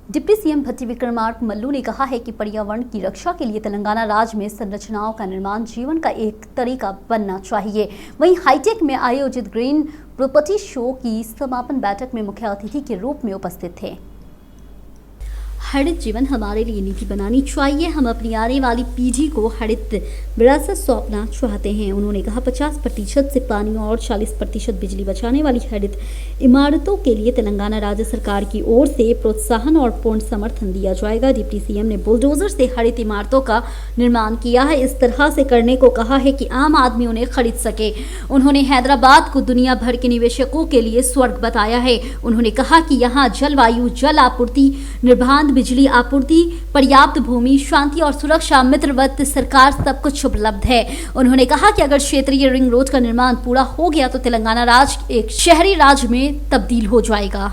Deputy CM भट्टी विक्रमार्क मल्लू ने कहा है कि पर्यावरण की रक्षा के लिए तेलंगाना राज्य में संरचनाओं का निर्माण जीवन का एक तरीका बनना चाहिए। वहीं हाईटेक में आयोजित ग्रीन प्रॉपर्टी शो की समापन बैठक में मुख्य अतिथि के रूप में उपस्थित थे। हरित जीवन हमारे लिए नीति बनानी चाहिए। हम अपनी आने वाली पीढ़ी को हरित विरासत सौंपना चाहते हैं। उन्होंने कहा 50% से पानी और 40% बिजली बचाने वाली हरित इमारतों के लिए तेलंगाना राज्य सरकार की ओर से प्रोत्साहन और पूर्ण समर्थन दिया जाएगा। डिप्टी सीएम ने बुलडोजर से हरित इमारतों का निर्माण किया है। इस तरह से करने को कहा है कि आम आदमी उन्हें खरीद सके। उन्होंने हैदराबाद को दुनिया भर के निवेशकों के लिए स्वर्ग बताया है। उन्होंने कहा कि यहाँ जलवायु, जल आपूर्ति, निर्बाध बिजली आपूर्ति, पर्याप्त भूमि, शांति और सुरक्षा मित्रवत सरकार सब कुछ उपलब्ध है। उन्होंने कहा कि अगर क्षेत्रीय रिंग रोड का निर्माण पूरा हो गया तो तेलंगाना राज्य एक शहरी राज्य में तब्दील हो जाएगा।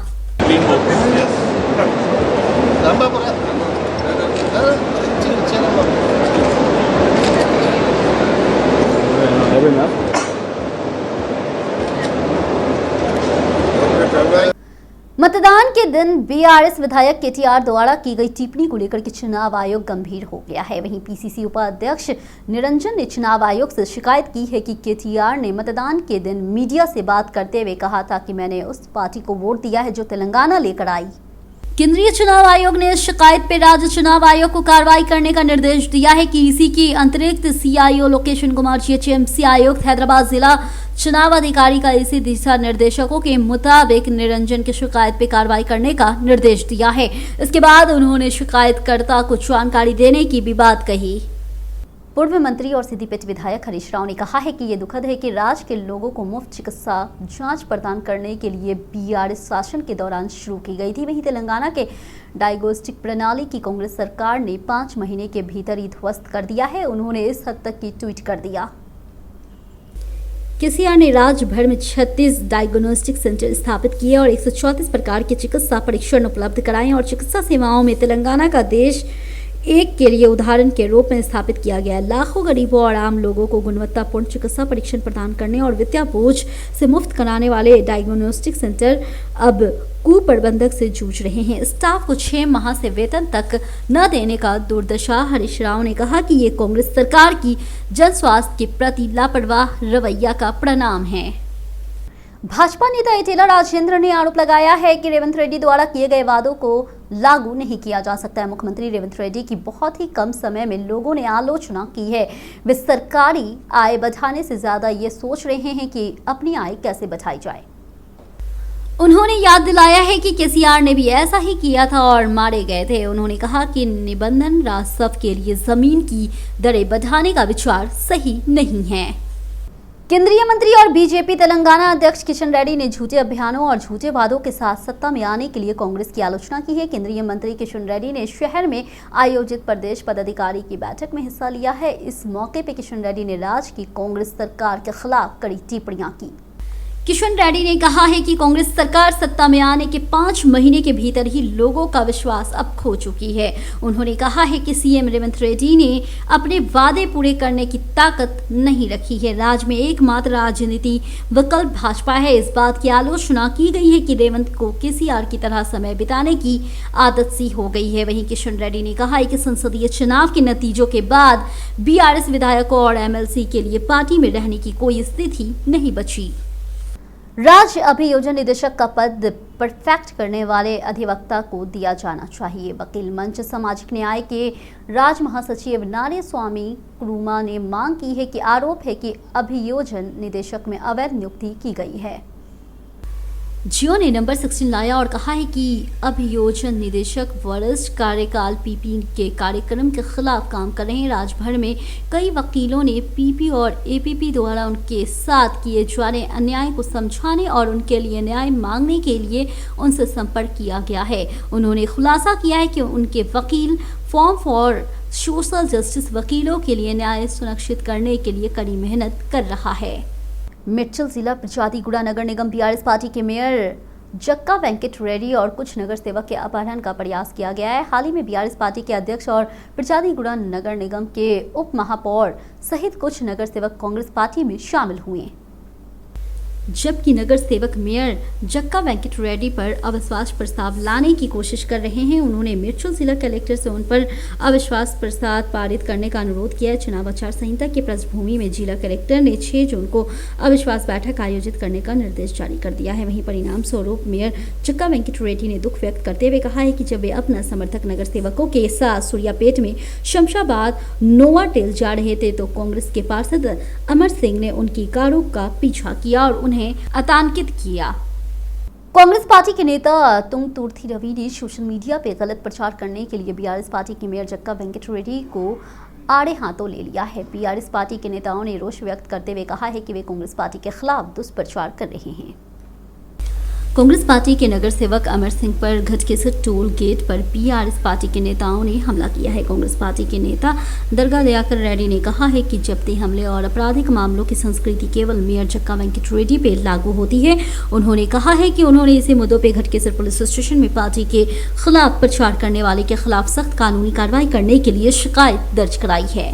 मतदान के दिन बीआरएस विधायक केटीआर द्वारा की गई टिप्पणी को लेकर के चुनाव आयोग गंभीर हो गया है। वहीं पीसीसी उपाध्यक्ष निरंजन ने चुनाव आयोग से शिकायत की है कि केटीआर ने मतदान के दिन मीडिया से बात करते हुए कहा था कि मैंने उस पार्टी को वोट दिया है जो तेलंगाना लेकर आई। केंद्रीय चुनाव आयोग ने इस शिकायत पर राज्य चुनाव आयोग को कार्रवाई करने का निर्देश दिया है कि इसी की अतिरिक्त सीआईओ लोकेशन कुमार जीएचएमसी आयुक्त हैदराबाद जिला चुनाव अधिकारी का इसी दिशा निर्देशकों के मुताबिक निरंजन की शिकायत पर कार्रवाई करने का निर्देश दिया है। इसके बाद उन्होंने शिकायतकर्ता को जानकारी देने की भी बात कही। पूर्व मंत्री और सिद्दीपेट विधायक हरीश राव ने कहा है कि ये दुखद है कि राज्य के लोगों को मुफ्त चिकित्सा जांच प्रदान करने के लिए बीआरएस शासन के दौरान शुरू की गई थी। वहीं तेलंगाना के डायग्नोस्टिक प्रणाली की कांग्रेस सरकार ने 5 महीने के भीतर ही ध्वस्त कर दिया है। उन्होंने इस हद तक की ट्वीट कर दिया। केसीआर ने राज्य भर में 36 डायग्नोस्टिक सेंटर स्थापित किए और 134 प्रकार के चिकित्सा परीक्षण उपलब्ध कराए और चिकित्सा सेवाओं में तेलंगाना का देश एक के लिए उदाहरण के रूप में स्थापित किया गया। लाखों गरीबों और आम लोगों को गुणवत्तापूर्ण चिकित्सा परीक्षण प्रदान करने और वित्तीय बोझ से मुक्त कराने वाले डायग्नोस्टिक सेंटर अब कुप्रबंधक से जूझ रहे हैं। स्टाफ को 6 माह से वेतन तक न देने का दुर्दशा। हरीश राव ने कहा कि ये कांग्रेस सरकार की जन स्वास्थ्य के प्रति लापरवाह रवैया का परिणाम है। भाजपा नेता इटेला राजेंद्र ने आरोप लगाया है कि रेवंत रेड्डी द्वारा किए गए वादों को लागू नहीं किया जा सकता है। मुख्यमंत्री रेवंत रेड्डी की बहुत ही कम समय में लोगों ने आलोचना की है। वे सरकारी आय बढ़ाने से ज्यादा ये सोच रहे हैं कि अपनी आय कैसे बढ़ाई जाए। उन्होंने याद दिलाया है कि केसीआर ने भी ऐसा ही किया था और मारे गए थे। उन्होंने कहा कि निबंधन राजस्व के लिए जमीन की दरें बढ़ाने का विचार सही नहीं है। केंद्रीय मंत्री और बीजेपी तेलंगाना अध्यक्ष किशन रेड्डी ने झूठे अभियानों और झूठे वादों के साथ सत्ता में आने के लिए कांग्रेस की आलोचना की है। केंद्रीय मंत्री किशन रेड्डी ने शहर में आयोजित प्रदेश पदाधिकारी की बैठक में हिस्सा लिया है। इस मौके पर किशन रेड्डी ने राज्य की कांग्रेस सरकार के खिलाफ कड़ी टिप्पणियां की। किशन रेड्डी ने कहा है कि कांग्रेस सरकार सत्ता में आने के 5 महीने के भीतर ही लोगों का विश्वास अब खो चुकी है। उन्होंने कहा है कि सीएम रेवंत रेड्डी ने अपने वादे पूरे करने की ताकत नहीं रखी है। राज्य में एकमात्र राजनीति विकल्प भाजपा है। इस बात की आलोचना की गई है कि रेवंत को केसीआर की तरह समय बिताने की आदत सी हो गई है। वहीं किशन रेड्डी ने कहा है कि संसदीय चुनाव के नतीजों के बाद बीआरएस विधायकों और एमएलसी के लिए पार्टी में रहने की कोई स्थिति नहीं बची। राज्य अभियोजन निदेशक का पद परफेक्ट करने वाले अधिवक्ता को दिया जाना चाहिए। वकील मंच सामाजिक न्याय के राज्य महासचिव नारायण स्वामी कुरुमा ने मांग की है कि आरोप है कि अभियोजन निदेशक में अवैध नियुक्ति की गई है। जियो ने नंबर 16 लाया और कहा है कि अभियोजन निदेशक वरिष्ठ कार्यकाल पीपी के कार्यक्रम के खिलाफ काम कर रहे हैं। राज्य भर में कई वकीलों ने पीपी और एपीपी द्वारा उनके साथ किए जा रहे अन्याय को समझाने और उनके लिए न्याय मांगने के लिए उनसे संपर्क किया गया है। उन्होंने खुलासा किया है कि उनके वकील फॉर्म फॉर सोशल जस्टिस वकीलों के लिए न्याय सुनिश्चित करने के लिए कड़ी मेहनत कर रहा है। मेडचल जिला प्रजातिगुड़ा नगर निगम बीआरएस पार्टी के मेयर जक्का वेंकट रेड्डी और कुछ नगर सेवक के अपहरण का प्रयास किया गया है। हाल ही में बीआरएस पार्टी के अध्यक्ष और प्रजातिगुड़ा नगर निगम के उप महापौर सहित कुछ नगर सेवक कांग्रेस पार्टी में शामिल हुए। जबकि नगर सेवक मेयर जक्का वेंकट रेड्डी पर अविश्वास प्रस्ताव लाने की कोशिश कर रहे हैं। उन्होंने मिर्चल जिला कलेक्टर से उन पर अविश्वास प्रस्ताव पारित करने का अनुरोध किया। चुनाव आचार संहिता की पृष्ठभूमि में जिला कलेक्टर ने 6 जून को अविश्वास बैठक आयोजित करने का निर्देश जारी कर दिया है। वहीं परिणाम स्वरूप मेयर जक्का वेंकट रेड्डी ने दुख व्यक्त करते हुए कहा है कि जब वे अपना समर्थक नगर सेवकों के साथ सूर्यापेट में शमशाबाद नोवाटेल जा रहे थे तो कांग्रेस के पार्षद अमर सिंह ने उनकी कारों का पीछा किया और उन्हें आतंकित किया। कांग्रेस पार्टी के नेता तुंगतुर्ती रवि ने सोशल मीडिया पे गलत प्रचार करने के लिए बीआरएस पार्टी के मेयर जक्का वेंकट रेड्डी को आड़े हाथों ले लिया है। बीआरएस पार्टी के नेताओं ने रोष व्यक्त करते हुए कहा है कि वे कांग्रेस पार्टी के खिलाफ दुष्प्रचार कर रहे हैं। कांग्रेस पार्टी के नगर सेवक अमर सिंह पर घटकेसर टोल गेट पर बीआरएस पार्टी के नेताओं ने हमला किया है। कांग्रेस पार्टी के नेता दरगाह दयाकर रेड्डी ने कहा है कि जब्ती हमले और आपराधिक मामलों की संस्कृति केवल मेयर जक्का वेंकट रेड्डी पे लागू होती है। उन्होंने कहा है कि उन्होंने इसी मुद्दों पर घटकेसर पुलिस स्टेशन में पार्टी के खिलाफ प्रचार करने वाले के खिलाफ सख्त कानूनी कार्रवाई करने के लिए शिकायत दर्ज कराई है।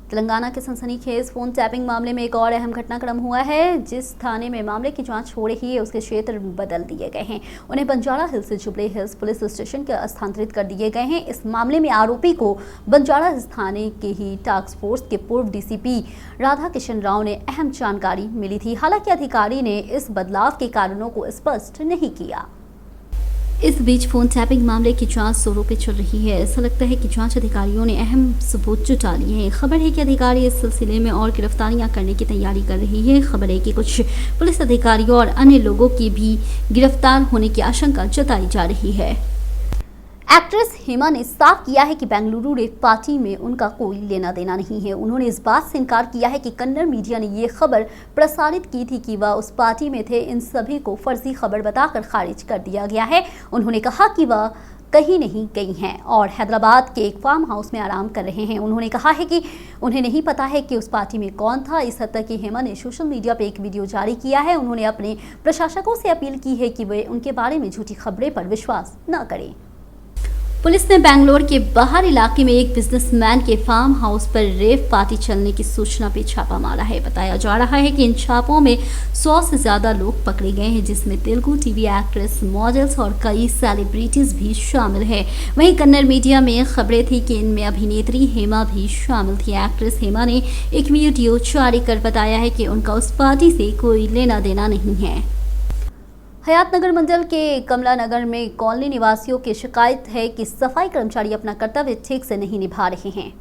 तेलंगाना के सनसनीखेज फोन टैपिंग मामले में एक और अहम घटनाक्रम हुआ है। जिस थाने में मामले की जांच हो रही है उसके क्षेत्र बदल दिए गए हैं। उन्हें बंजारा हिल्स से जुबली हिल्स पुलिस स्टेशन के स्थानांतरित कर दिए गए हैं। इस मामले में आरोपी को बंजारा हिल्स थाने के ही टास्क फोर्स के पूर्व डीसीपी राधा किशन राव ने अहम जानकारी मिली थी। हालांकि अधिकारी ने इस बदलाव के कारणों को स्पष्ट नहीं किया। इस बीच फोन टैपिंग मामले की जांच जोरों पे चल रही है। ऐसा लगता है कि जांच अधिकारियों ने अहम सबूत जुटा लिए हैं। खबर है कि अधिकारी इस सिलसिले में और गिरफ्तारियां करने की तैयारी कर रही है। खबर है कि कुछ पुलिस अधिकारियों और अन्य लोगों की भी गिरफ्तार होने की आशंका जताई जा रही है। एक्ट्रेस हेमा ने साफ किया है कि बेंगलुरु रेप पार्टी में उनका कोई लेना देना नहीं है। उन्होंने इस बात से इनकार किया है कि कन्नड़ मीडिया ने ये खबर प्रसारित की थी कि वह उस पार्टी में थे। इन सभी को फर्जी खबर बताकर खारिज कर दिया गया है। उन्होंने कहा कि वह कहीं नहीं गई हैं और हैदराबाद के एक फार्म हाउस में आराम कर रहे हैं। उन्होंने कहा है कि उन्हें नहीं पता है कि उस पार्टी में कौन था। इस हद तक कि हेमा ने सोशल मीडिया पर एक वीडियो जारी किया है। उन्होंने अपने प्रशासकों से अपील की है कि वे उनके बारे में झूठी खबरें पर विश्वास न करें। पुलिस ने बेंगलोर के बाहर इलाके में एक बिजनेसमैन के फार्म हाउस पर रेव पार्टी चलने की सूचना पे छापा मारा है। बताया जा रहा है कि इन छापों में 100 से ज्यादा लोग पकड़े गए हैं, जिसमें तेलुगु टीवी एक्ट्रेस, मॉडल्स और कई सेलिब्रिटीज भी शामिल है। वहीं कन्नड़ मीडिया में खबरें थी कि इनमें अभिनेत्री हेमा भी शामिल थी। एक्ट्रेस हेमा ने एक वीडियो जारी कर बताया है कि उनका उस पार्टी से कोई लेना देना नहीं है। हयात नगर मंडल के कमला नगर में कॉलोनी निवासियों की शिकायत है कि सफाई कर्मचारी अपना कर्तव्य ठीक से नहीं निभा रहे हैं।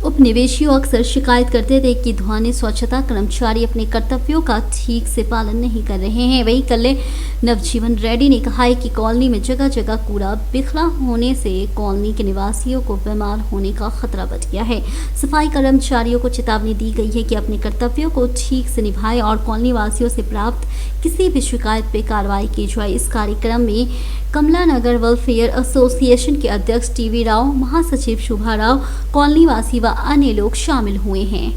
उपनिवेशियों अक्सर शिकायत करते थे कि ध्वनि स्वच्छता कर्मचारी अपने कर्तव्यों का ठीक से पालन नहीं कर रहे हैं। वहीं कल्ले नवजीवन रेड्डी ने कहा है कि कॉलोनी में जगह जगह कूड़ा बिखरा होने से कॉलोनी के निवासियों को बीमार होने का खतरा बढ़ गया है। सफाई कर्मचारियों को चेतावनी दी गई है कि अपने कर्तव्यों को ठीक से निभाएं और कॉलोनी वासियों से प्राप्त किसी भी शिकायत पर कार्रवाई की जाए। इस कार्यक्रम में कमला नगर वेलफेयर एसोसिएशन के अध्यक्ष टीवी राव, महासचिव शुभा राव, कॉलोनी वासी व अन्य लोग शामिल हुए हैं।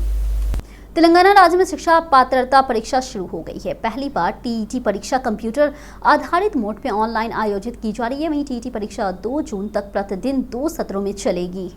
तेलंगाना राज्य में शिक्षा पात्रता परीक्षा शुरू हो गई है। पहली बार टीईटी परीक्षा कंप्यूटर आधारित मोड पे ऑनलाइन आयोजित की जा रही है। वहीं टीईटी परीक्षा 2 जून तक प्रतिदिन 2 सत्रों में चलेगी।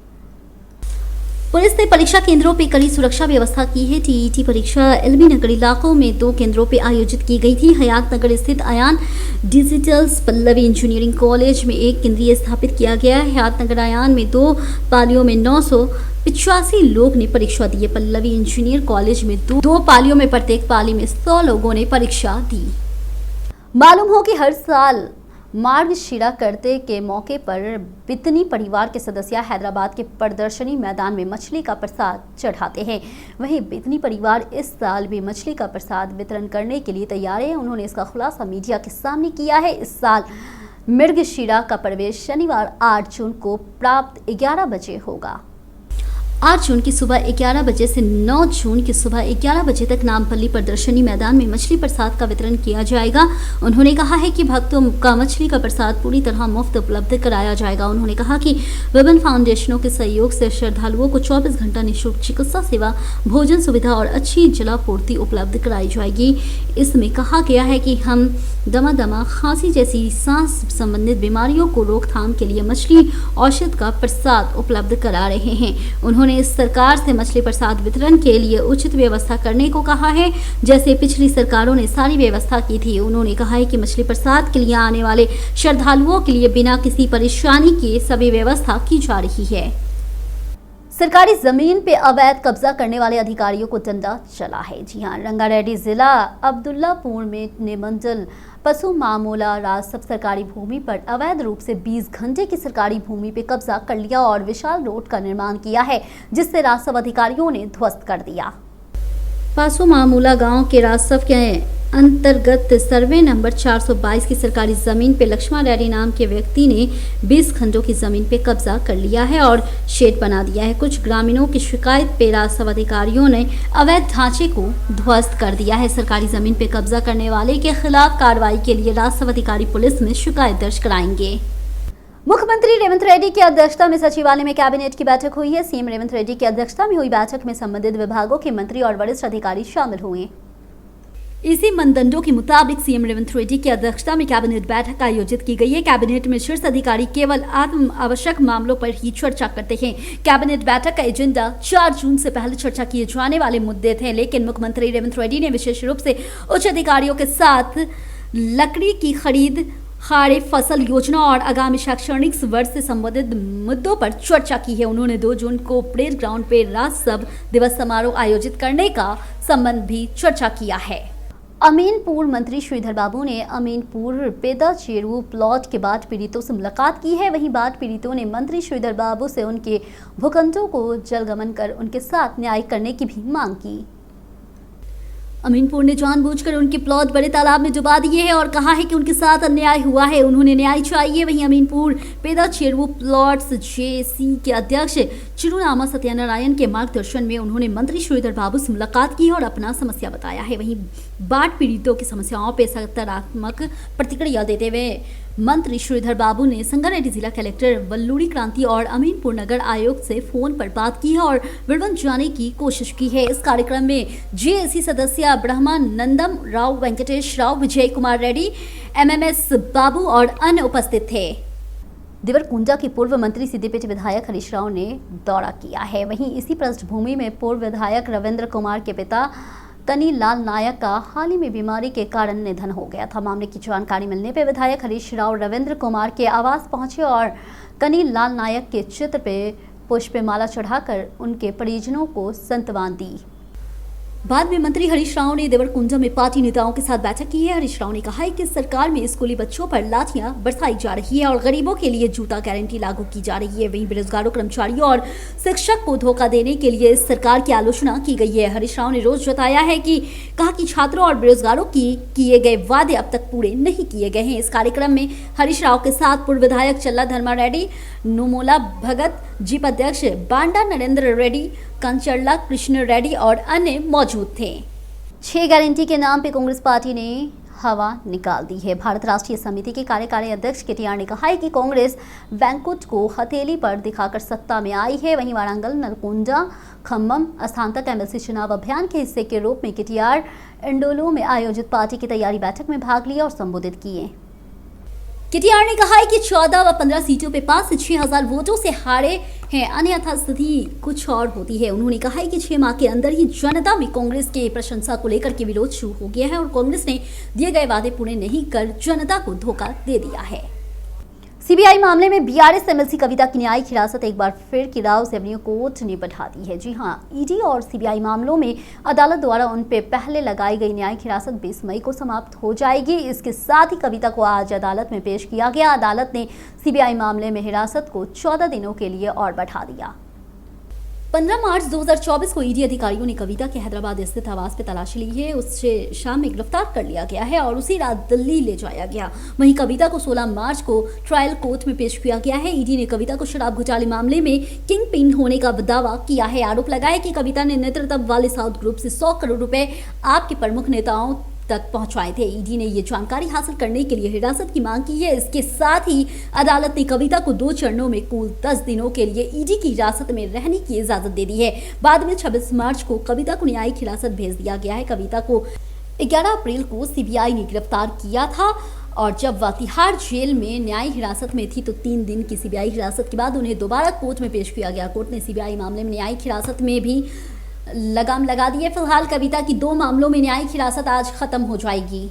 पुलिस ने परीक्षा केंद्रों पर कड़ी सुरक्षा व्यवस्था की है। टीईटी परीक्षा एलबी नगर इलाकों में 2 केंद्रों पर आयोजित की गई थी। हयात नगर स्थित Ayaan digitals Pallavi engineering college में एक केंद्रीय स्थापित किया गया है। हयात नगर आयान में 2 पालियों में 985 लोग ने परीक्षा दी है। पल्लवी इंजीनियर कॉलेज में 2 पालियों में प्रत्येक पाली में 100 लोगों ने परीक्षा दी। मालूम हो कि हर साल मार्गशिरा करते के मौके पर बितनी परिवार के सदस्य हैदराबाद के प्रदर्शनी मैदान में मछली का प्रसाद चढ़ाते हैं। वहीं बितनी परिवार इस साल भी मछली का प्रसाद वितरण करने के लिए तैयार है। उन्होंने इसका खुलासा मीडिया के सामने किया है। इस साल मृगशिरा का प्रवेश शनिवार 8 जून को प्राप्त 11 बजे होगा। 8 जून की सुबह 11 बजे से 9 जून की सुबह 11 बजे तक नामपल्ली प्रदर्शनी मैदान में मछली प्रसाद का वितरण किया जाएगा। उन्होंने कहा है कि भक्तों का मछली का प्रसाद पूरी तरह मुफ्त उपलब्ध कराया जाएगा। उन्होंने कहा कि विभिन्न फाउंडेशनों के सहयोग से श्रद्धालुओं को 24 घंटा निःशुल्क चिकित्सा सेवा, भोजन सुविधा और अच्छी जलापूर्ति उपलब्ध कराई जाएगी। इसमें कहा गया है कि हम दमा, खांसी जैसी सांस संबंधित बीमारियों को रोकथाम के लिए मछली औषध का प्रसाद उपलब्ध करा रहे हैं। उन्होंने उन्होंने सरकार से मछली प्रसाद वितरण के लिए उचित व्यवस्था करने को कहा है, जैसे पिछली सरकारों ने सारी व्यवस्था की थी। उन्होंने कहा है कि मछली प्रसाद के लिए आने वाले श्रद्धालुओं के लिए बिना किसी परेशानी के सभी व्यवस्था की जा रही है। सरकारी जमीन पे अवैध कब्जा करने वाले अधिकारियों को डंडा चला है। जी हां, रंगारेड्डी जिला अब्दुल्लापुर में निमंडल पशु मामला राजस्व सरकारी भूमि पर अवैध रूप से 20 घंटे की सरकारी भूमि पे कब्जा कर लिया और विशाल रोड का निर्माण किया है, जिससे राजस्व अधिकारियों ने ध्वस्त कर दिया। पशु मामूला गांव के राजस्व के अंतर्गत सर्वे नंबर 422 की सरकारी जमीन पे लक्ष्मण रेड्डी नाम के व्यक्ति ने 20 खंडों की जमीन पे कब्जा कर लिया है और शेड बना दिया है। कुछ ग्रामीणों की शिकायत पे राजस्व अधिकारियों ने अवैध ढांचे को ध्वस्त कर दिया है। सरकारी जमीन पे कब्जा करने वाले के खिलाफ कार्रवाई के लिए राजस्व अधिकारी पुलिस में शिकायत दर्ज कराएंगे। मुख्यमंत्री रेवंत रेड्डी की अध्यक्षता में सचिवालय में कैबिनेट की बैठक हुई है। सीएम रेवंत रेड्डी की अध्यक्षता में हुई बैठक में संबंधित विभागों के मंत्री और वरिष्ठ अधिकारी शामिल हुए। इसी मानदंडों के मुताबिक सीएम रेवंत रेड्डी की अध्यक्षता में कैबिनेट बैठक आयोजित की गई है। कैबिनेट में शीर्ष अधिकारी केवल आत्म आवश्यक मामलों पर ही चर्चा करते हैं। कैबिनेट बैठक का एजेंडा 4 जून से पहले चर्चा किए जाने वाले मुद्दे थे, लेकिन मुख्यमंत्री रेवंत रेड्डी ने विशेष रूप से उच्च अधिकारियों के साथ लकड़ी की खरीद, खारे फसल योजना और आगामी शैक्षणिक वर्ष से संबंधित मुद्दों पर चर्चा की है। उन्होंने 2 जून को परेड ग्राउंड पर राजस्व दिवस समारोह आयोजित करने का संबंध भी चर्चा किया है। अमीनपुर मंत्री श्रीधर बाबू ने अमीनपुर पेदा चेरू प्लॉट के बाढ़ पीड़ितों से मुलाकात की है। वहीं बाढ़ पीड़ितों ने मंत्री श्रीधर बाबू से उनके भूखंडों को जलगमन कर उनके साथ न्याय करने की भी मांग की। अमीनपुर ने जानबूझकर उनके प्लॉट बड़े तालाब में डुबा दिए हैं और कहा है कि उनके साथ अन्याय हुआ है, उन्होंने न्याय चाहिए। वहीं अमीनपुर पेदा चेरू प्लॉट्स जेसी के अध्यक्ष चिरुनामा सत्यनारायण के मार्गदर्शन में उन्होंने मंत्री श्रीधर बाबू से मुलाकात की और अपना समस्या बताया है। वहीं बाढ़ पीड़ितों की समस्याओं पर सकारात्मक प्रतिक्रिया देते हुए मंत्री श्रीधर बाबू ने संगारेड्डी जिला कलेक्टर वल्लूरी क्रांति और अमीनपुर नगर आयुक्त से फोन पर बात की है और विवरण जानने की कोशिश की है। इस कार्यक्रम में जेएसी सदस्य ब्रह्मानंदम राव, वेंकटेश राव, विजय कुमार रेड्डी, एमएमएस बाबू और अन्य उपस्थित थे। देवरकुंजा के पूर्व मंत्री सिद्दीपेट विधायक हरीश राव ने दौरा किया है। वहीं इसी पृष्ठभूमि में पूर्व विधायक रविंद्र कुमार के पिता कनी लाल नायक का हाल ही में बीमारी के कारण निधन हो गया था। मामले की जानकारी मिलने पर विधायक हरीश राव रविंद्र कुमार के आवास पहुंचे और कनी लाल नायक के चित्र पे पुष्पमाला चढ़ाकर उनके परिजनों को सांत्वना दी। बाद में मंत्री हरीश राव ने देवरकुंजा में पार्टी नेताओं के साथ बैठक की है। हरीश राव ने कहा है कि सरकार में स्कूली बच्चों पर लाठियां बरसाई जा रही है और गरीबों के लिए जूता गारंटी लागू की जा रही है। वहीं बेरोजगारों, कर्मचारियों और शिक्षक को धोखा देने के लिए इस सरकार की आलोचना की गई है। हरीश राव ने रोज जताया है कि कहा कि छात्रों और बेरोजगारों की किए गए वादे अब तक पूरे नहीं किए गए हैं। इस कार्यक्रम में हरीश राव के साथ पूर्व विधायक चल्ला धर्मा रेड्डी, नुमोला भगत, जीप अध्यक्ष बांडा नरेंद्र रेड्डी, कंचरला कृष्ण रेड्डी और अन्य मौजूद थे। 6 गारंटी के नाम पे कांग्रेस पार्टी ने हवा निकाल दी है। भारत राष्ट्रीय समिति के कार्यकारी अध्यक्ष केटीआर ने कहा है कि कांग्रेस बैंकुट को हथेली पर दिखाकर सत्ता में आई है। वहीं वारंगल, नलकुंडा, खम्मम स्थान तक एमएलसी चुनाव अभियान के हिस्से के रूप में केटीआर इंडोलो में आयोजित पार्टी की तैयारी बैठक में भाग लिया और संबोधित किए। केटीआर ने कहा है कि 14 व 15 सीटों पे 5 से 6 हजार वोटों से हारे हैं, अन्यथा स्थिति कुछ और होती है। उन्होंने कहा है कि 6 माह के अंदर ही जनता में कांग्रेस के प्रशंसा को लेकर के विरोध शुरू हो गया है और कांग्रेस ने दिए गए वादे पूरे नहीं कर जनता को धोखा दे दिया है। सीबीआई मामले में बीआरएस एमएलसी कविता की न्यायिक हिरासत एक बार फिर किराउस एवेन्यू कोर्ट ने बढ़ा दी है। जी हां, ईडी और सीबीआई मामलों में अदालत द्वारा उन पे पहले लगाई गई न्यायिक हिरासत 20 मई को समाप्त हो जाएगी। इसके साथ ही कविता को आज अदालत में पेश किया गया। अदालत ने सीबीआई मामले में हिरासत को 14 दिनों के लिए और बढ़ा दिया। 15 मार्च 2024 को ईडी अधिकारियों ने कविता के हैदराबाद स्थित आवास पर तलाशी ली है। उससे शाम में गिरफ्तार कर लिया गया है और उसी रात दिल्ली ले जाया गया। वहीं कविता को 16 मार्च को ट्रायल कोर्ट में पेश किया गया है। ईडी ने कविता को शराब घोटाले मामले में किंग पिन होने का दावा किया है। आरोप लगाया कि कविता ने नेतृत्व वाले साउथ ग्रुप से 100 करोड़ रुपए आपके प्रमुख नेताओं तक पहुंचाए थे। ईडी ने ये जानकारी हासिल करने के लिए हिरासत की मांग की है। इसके साथ ही अदालत ने कविता को 2 चरणों में कुल 10 दिनों के लिए ईडी की हिरासत में रहने की इजाजत दे दी है। बाद में 26 मार्च को कविता को न्यायिक हिरासत भेज दिया गया है। कविता को 11 अप्रैल को सीबीआई ने गिरफ्तार किया था और जब वह तिहाड़ जेल में न्यायिक हिरासत में थी तो 3 दिन की सीबीआई हिरासत के बाद उन्हें दोबारा कोर्ट में पेश किया गया। कोर्ट ने सीबीआई मामले में न्यायिक हिरासत में भी लगाम लगा दी है। फिलहाल कविता की 2 मामलों में न्यायिक हिरासत आज खत्म हो जाएगी।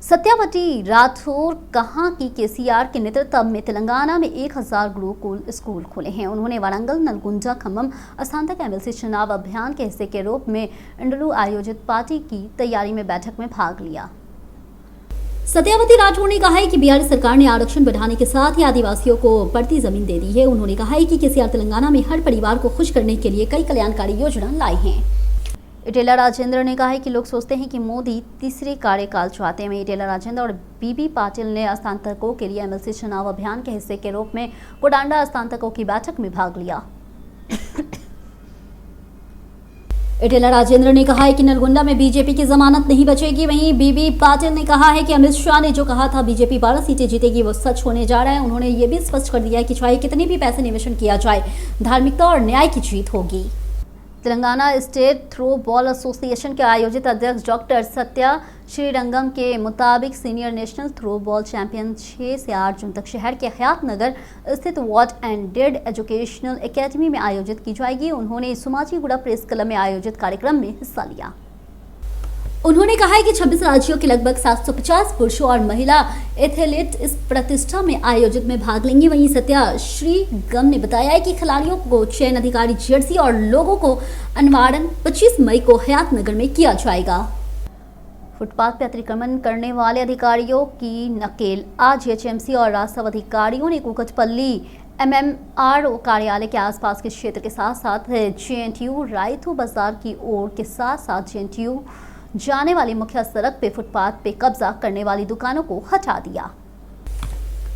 सत्यावती राठौर कहा कि केसीआर के नेतृत्व में तेलंगाना में 1000 गुरुकुल स्कूल खुले हैं। उन्होंने वारंगल, नलगुंडा, खम्मम स्थान तक एमएलसी चुनाव अभियान के हिस्से के रूप में इंडलू आयोजित पार्टी की तैयारी में बैठक में भाग लिया। सत्यावती राठौर ने कहा है कि बिहार सरकार ने आरक्षण बढ़ाने के साथ ही आदिवासियों को बढ़ती जमीन दे दी है। उन्होंने कहा है कि केसीआर तेलंगाना में हर परिवार को खुश करने के लिए कई कल्याणकारी योजना लाई हैं। इटेला राजेंद्र ने कहा है कि लोग सोचते हैं कि मोदी तीसरे कार्यकाल चाहते हैं। इटेला राजेंद्र और बीबी पाटिल ने स्थानांतरकों के लिए एमएलसी चुनाव अभियान के हिस्से के रूप में कोडांडा स्थानांतरकों की बैठक में भाग लिया। इटेला राजेंद्र ने कहा है कि नलगुंडा में बीजेपी की जमानत नहीं बचेगी। वहीं बीबी पाटिल ने कहा है कि अमित शाह ने जो कहा था बीजेपी 12 सीटें जीतेगी वो सच होने जा रहा है। उन्होंने ये भी स्पष्ट कर दिया है कि चाहे कितने भी पैसे निवेशन किया जाए, धार्मिकता और न्याय की जीत होगी। Telangana state throw ball association के आयोजित अध्यक्ष डॉक्टर सत्या श्रीरंगम के मुताबिक senior national throw ball champion 6 से 8 जून तक शहर के हयात नगर स्थित what and dead educational academy में आयोजित की जाएगी। उन्होंने सुमाजीगुड़ा प्रेस क्लब में आयोजित कार्यक्रम में हिस्सा लिया। उन्होंने कहा है कि 26 राज्यों के लगभग 750 पुरुषों और महिला एथलीट इस प्रतिष्ठा में आयोजित में भाग लेंगे। वहीं सत्या श्रीगम ने बताया है कि खिलाड़ियों को चयन अधिकारी जर्सी और लोगों को अनवारण 25 मई को हयात नगर में किया जाएगा। फुटपाथ पर अतिक्रमण करने वाले अधिकारियों की नकेल आज एचएमसी और राजस्व अधिकारियों ने कुकटपल्ली एमएमआरओ कार्यालय के आसपास के क्षेत्र के साथ साथ जेएनटीयू रायथू बाजार की ओर के साथ साथ जेएनटीयू जाने वाली मुख्य सड़क पे फुटपाथ पे कब्जा करने वाली दुकानों को हटा दिया।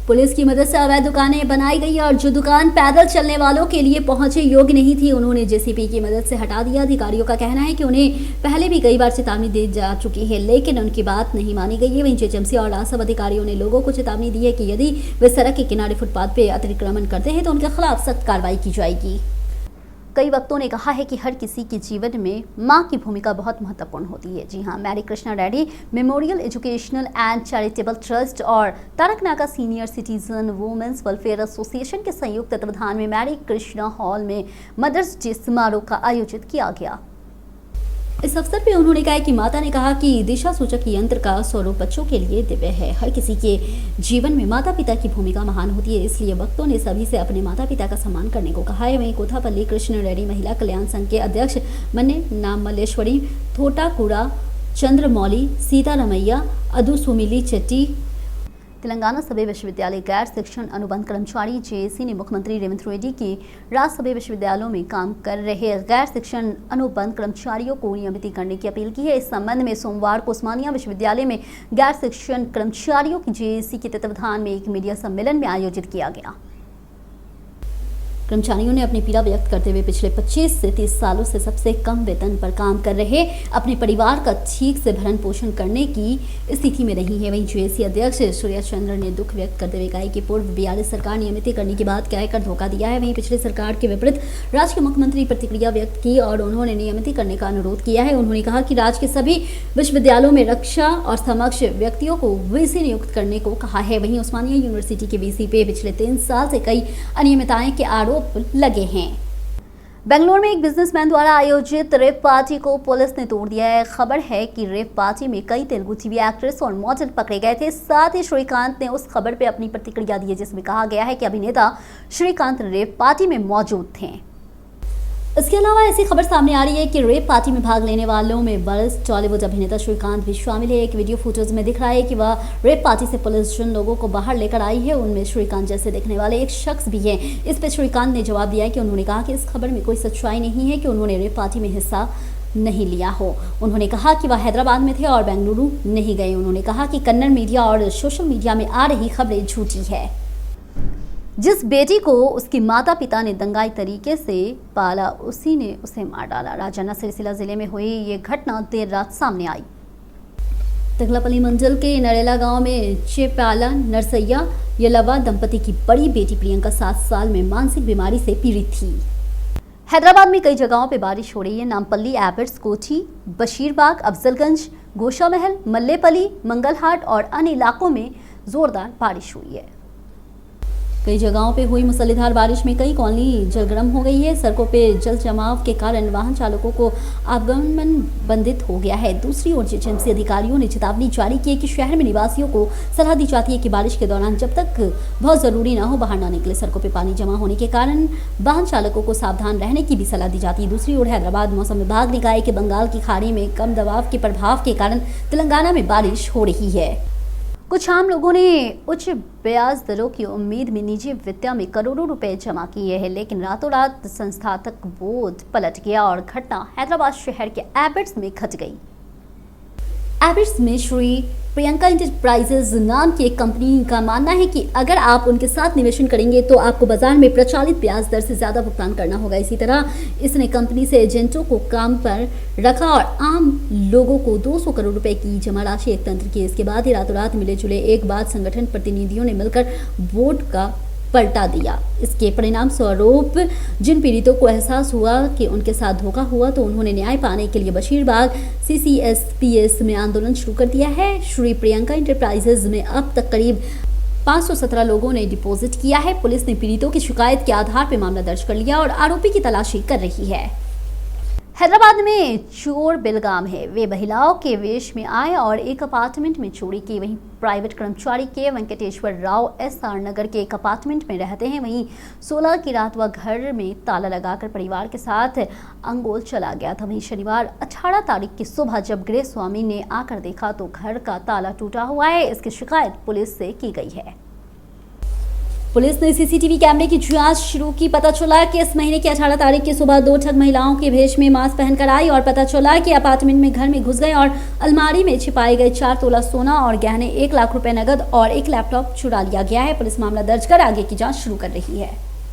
पुलिस की मदद से अवैध दुकानें बनाई गई और जो दुकान पैदल चलने वालों के लिए पहुंचे योग्य नहीं थी उन्होंने जेसीबी की मदद से हटा दिया। अधिकारियों का कहना है कि उन्हें पहले भी कई बार चेतावनी दी जा चुकी है लेकिन उनकी बात नहीं मानी गई है। वहीं जेएचएमसी और राजस्व अधिकारियों ने लोगों को चेतावनी दी है कि यदि वे सड़क के किनारे फुटपाथ पे अतिक्रमण करते हैं तो उनके खिलाफ सख्त कार्रवाई की जाएगी। कई वक्तों ने कहा है कि हर किसी के जीवन में मां की भूमिका बहुत महत्वपूर्ण होती है। जी हां, Marri Krishna Reddy memorial educational and charitable trust और Tarnaka senior citizen women's welfare association के संयुक्त तत्वाधान में मैरी कृष्णा हॉल में मदर्स डे समारोह का आयोजित किया गया। इस अवसर पे उन्होंने कहा कि माता ने कहा कि दिशा सूचक यंत्र का स्वरूप बच्चों के लिए दिव्य है। हर किसी के जीवन में माता पिता की भूमिका महान होती है, इसलिए वक्तों ने सभी से अपने माता पिता का सम्मान करने को कहा है। वहीं कोथापल्ली कृष्ण रेड्डी महिला कल्याण संघ के अध्यक्ष मन्ने नामल्लेश्वरी, थोटाकुड़ा चंद्रमौली, सीतारमैया, अदु सुमिली चेट्टी, तेलंगाना सभा विश्वविद्यालय गैर शिक्षण अनुबंध कर्मचारी जेएसी ने मुख्यमंत्री रेवंत रेड्डी की राज्य विश्वविद्यालयों में काम कर रहे गैर शिक्षण अनुबंध कर्मचारियों को नियमित करने की अपील की है। इस संबंध में सोमवार को उस्मानिया विश्वविद्यालय में गैर शिक्षण कर्मचारियों की जेएसी के तत्वाधान में एक मीडिया सम्मेलन में आयोजित किया गया। कर्मचारियों ने अपनी पीड़ा व्यक्त करते हुए पिछले 25 से 30 सालों से सबसे कम वेतन पर काम कर रहे अपने परिवार का ठीक से भरण पोषण करने की स्थिति में नहीं है। वहीं जेएसी अध्यक्ष सूर्य चंद्र ने दुख व्यक्त करते हुए कहा कि पूर्व बीआरएस सरकार नियमित करने के बाद कहकर धोखा दिया है। वहीं पिछले सरकार के विपरीत राज्य के मुख्यमंत्री प्रतिक्रिया व्यक्त की और उन्होंने नियमित करने का अनुरोध किया है। उन्होंने कहा कि राज्य के सभी विश्वविद्यालयों में रक्षा और समक्ष व्यक्तियों को वीसी नियुक्त करने को कहा है। वहीं उस्मानिया यूनिवर्सिटी के वीसी पे पिछले 3 साल से कई अनियमितताएं के आरोप लगे हैं। बेंगलुरु में एक बिजनेसमैन द्वारा आयोजित रेप पार्टी को पुलिस ने तोड़ दिया है। खबर है कि रेप पार्टी में कई तेलुगु टीवी एक्ट्रेस और मॉडल पकड़े गए थे। साथ ही श्रीकांत ने उस खबर पर अपनी प्रतिक्रिया दी है जिसमें कहा गया है कि अभिनेता श्रीकांत रेप पार्टी में मौजूद थे। इसके अलावा ऐसी खबर सामने आ रही है कि रेप पार्टी में भाग लेने वालों में वरिष्ठ टॉलीवुड अभिनेता श्रीकांत भी शामिल है। एक वीडियो फुटेज में दिख रहा है कि वह रेप पार्टी से पुलिस जिन लोगों को बाहर लेकर आई है उनमें श्रीकांत जैसे दिखने वाले एक शख्स भी है। इस पर श्रीकांत ने जवाब दिया कि उन्होंने कहा कि इस खबर में कोई सच्चाई नहीं है कि उन्होंने रेप पार्टी में हिस्सा नहीं लिया हो। उन्होंने कहा कि वह हैदराबाद में थे और बेंगलुरु नहीं गए। उन्होंने कहा कि कन्नड़ मीडिया और सोशल मीडिया में आ रही खबरें झूठी है। जिस बेटी को उसके माता पिता ने दंगाई तरीके से पाला उसी ने उसे मार डाला। राजन्ना सिरसिला जिले में हुई ये घटना देर रात सामने आई। तगलापल्ली मंडल के नरेला गांव में चेपाला नरसैया यलवा दंपति की बड़ी बेटी प्रियंका 7 साल में मानसिक बीमारी से पीड़ित थी। हैदराबाद में कई जगहों पर बारिश हो रही है। नामपल्ली, एबर्ट्स, कोठी, बशीरबाग, अफजलगंज, गोशामहल, मल्लेपल्ली, मंगलहाट और अन्य इलाकों में जोरदार बारिश हुई है। कई जगहों पे हुई मूसलाधार बारिश में कई कॉलोनी जलग्रम हो गई है। सड़कों पे जल जमाव के कारण वाहन चालकों को आवागमन बाधित हो गया है। दूसरी ओर जीएचएमसी अधिकारियों ने चेतावनी जारी की है कि शहर में निवासियों को सलाह दी जाती है कि बारिश के दौरान जब तक बहुत जरूरी ना हो बाहर ना निकले। सड़कों पे पानी जमा होने के कारण वाहन चालकों को सावधान रहने की भी सलाह दी जाती है। दूसरी ओर हैदराबाद मौसम विभाग ने कहा है कि बंगाल की खाड़ी में कम दबाव के प्रभाव के कारण तेलंगाना में बारिश हो रही है। कुछ आम लोगों ने उच्च ब्याज दरों की उम्मीद में निजी वित्त में करोड़ों रुपए जमा किए हैं, लेकिन रातों रात संस्थागत बोर्ड पलट गया और घटना हैदराबाद शहर के एबिट्स में घट गई। एबिट्स में श्री प्रियंका इंटरप्राइजेज नाम की एक कंपनी का मानना है कि अगर आप उनके साथ निवेश करेंगे तो आपको बाजार में प्रचलित ब्याज दर से ज्यादा भुगतान करना होगा। इसी तरह इसने कंपनी से एजेंटों को काम पर रखा और आम लोगों को 200 करोड़ रुपए की जमा राशि एकत्र की। इसके बाद ही रातों रात मिले जुले एक बाद संगठन प्रतिनिधियों ने मिलकर बोर्ड का पलटा दिया। इसके परिणाम स्वरूप जिन पीड़ितों को एहसास हुआ कि उनके साथ धोखा हुआ तो उन्होंने न्याय पाने के लिए बशीरबाग CCSPS में आंदोलन शुरू कर दिया है। श्री प्रियंका इंटरप्राइजेज में अब तक करीब 517 लोगों ने डिपॉजिट किया है। पुलिस ने पीड़ितों की शिकायत के आधार पर मामला दर्ज कर लिया और आरोपी की तलाशी कर रही है। हैदराबाद में चोर बेलगाम है। वे महिलाओं के वेश में आए और एक अपार्टमेंट में चोरी की। वहीं प्राइवेट कर्मचारी के वेंकटेश्वर राव SR नगर के एक अपार्टमेंट में रहते हैं। वहीं 16 की रात वह घर में ताला लगाकर परिवार के साथ अंगोल चला गया था। वहीं शनिवार 18 तारीख की सुबह जब गृह स्वामी ने आकर देखा तो घर का ताला टूटा हुआ है। इसकी शिकायत पुलिस से की गई है। पुलिस ने CCTV कैमरे की जांच शुरू की। पता चला कि इस महीने की 18 तारीख की सुबह 2 ठग महिलाओं के भेष में मास्क पहनकर आई और पता चला कि अपार्टमेंट में घर में घुस गए और अलमारी में छिपाए गए 4 तोला सोना और गहने, 1 लाख रुपए नगद और 1 लैपटॉप चुरा लिया गया है। पुलिस मामला दर्ज कर आगे की जांच शुरू कर रही है।